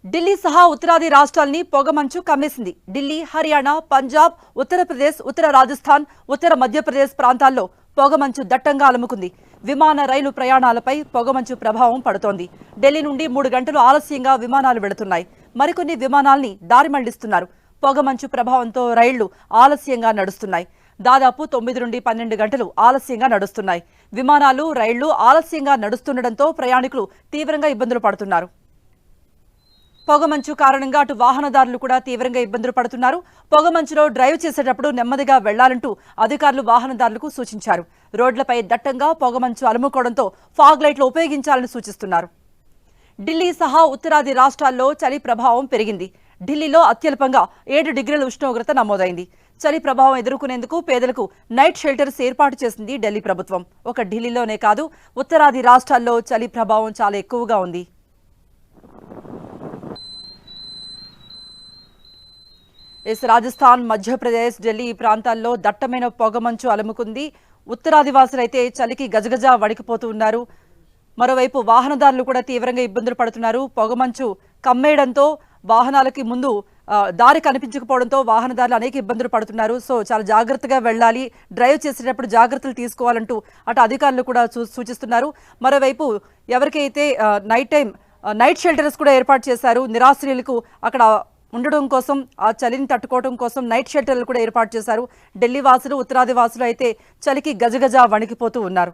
ఢిల్లీ సహా ఉత్తరాది రాష్ట్రాల్ని పొగమంచు కమ్మేసింది. ఢిల్లీ, హర్యానా, పంజాబ్, ఉత్తరప్రదేశ్, ఉత్తర రాజస్థాన్, ఉత్తర మధ్యప్రదేశ్ ప్రాంతాల్లో పొగమంచు దట్టంగా అలుముకుంది. విమాన రైలు ప్రయాణాలపై పొగమంచు ప్రభావం పడుతోంది. ఢిల్లీ నుండి 3 గంటలు ఆలస్యంగా విమానాలు వెళుతున్నాయి. మరికొన్ని విమానాల్ని దారి మళ్లిస్తున్నారు. పొగమంచు ప్రభావంతో రైళ్లు ఆలస్యంగా నడుస్తున్నాయి. దాదాపు 9 నుండి 12 గంటలు ఆలస్యంగా నడుస్తున్నాయి. విమానాలు, రైళ్లు ఆలస్యంగా నడుస్తుండటంతో ప్రయాణికులు తీవ్రంగా ఇబ్బందులు పడుతున్నారు. పొగమంచు కారణంగా అటు వాహనదారులు కూడా తీవ్రంగా ఇబ్బందులు పడుతున్నారు. పొగమంచులో డ్రైవ్ చేసేటప్పుడు నెమ్మదిగా వెళ్లాలంటూ అధికారులు వాహనదారులకు సూచించారు. రోడ్లపై దట్టంగా పొగమంచు అలుముకోవడంతో ఫాగ్ లైట్లు ఉపయోగించాలని సూచిస్తున్నారు. ఢిల్లీ సహా ఉత్తరాది రాష్ట్రాల్లో చలి ప్రభావం పెరిగింది. ఢిల్లీలో అత్యల్పంగా 7 డిగ్రీల ఉష్ణోగ్రత నమోదైంది. చలి ప్రభావం ఎదుర్కొనేందుకు పేదలకు నైట్ షెల్టర్స్ ఏర్పాటు చేసింది ఢిల్లీ ప్రభుత్వం. ఒక ఢిల్లీలోనే కాదు, ఉత్తరాది రాష్ట్రాల్లో చలి ప్రభావం చాలా ఎక్కువగా ఉంది. రాజస్థాన్, మధ్యప్రదేశ్, ఢిల్లీ ప్రాంతాల్లో దట్టమైన పొగమంచు అలుముకుంది. ఉత్తరాది వాసులైతే చలికి గజగజ వణికిపోతూ ఉన్నారు. మరోవైపు వాహనదారులు కూడా తీవ్రంగా ఇబ్బందులు పడుతున్నారు. పొగమంచు కమ్మేయడంతో వాహనాలకి ముందు దారి కనిపించకపోవడంతో వాహనదారులు అనేక ఇబ్బందులు పడుతున్నారు. సో చాలా జాగ్రత్తగా వెళ్ళాలి, డ్రైవ్ చేసేటప్పుడు జాగ్రత్తలు తీసుకోవాలంటూ అటు అధికారులు కూడా సూచిస్తున్నారు. మరోవైపు ఎవరికైతే నైట్ షెల్టర్స్ కూడా ఏర్పాటు చేశారు. నిరాశ్రయులకు అక్కడ ఉండడం కోసం, ఆ చలిని తట్టుకోవడం కోసం నైట్ షెల్టర్లు కూడా ఏర్పాటు చేశారు. ఢిల్లీ వాసులు, ఉత్తరాది వాసులు అయితే చలికి గజగజ వణికిపోతూ ఉన్నారు.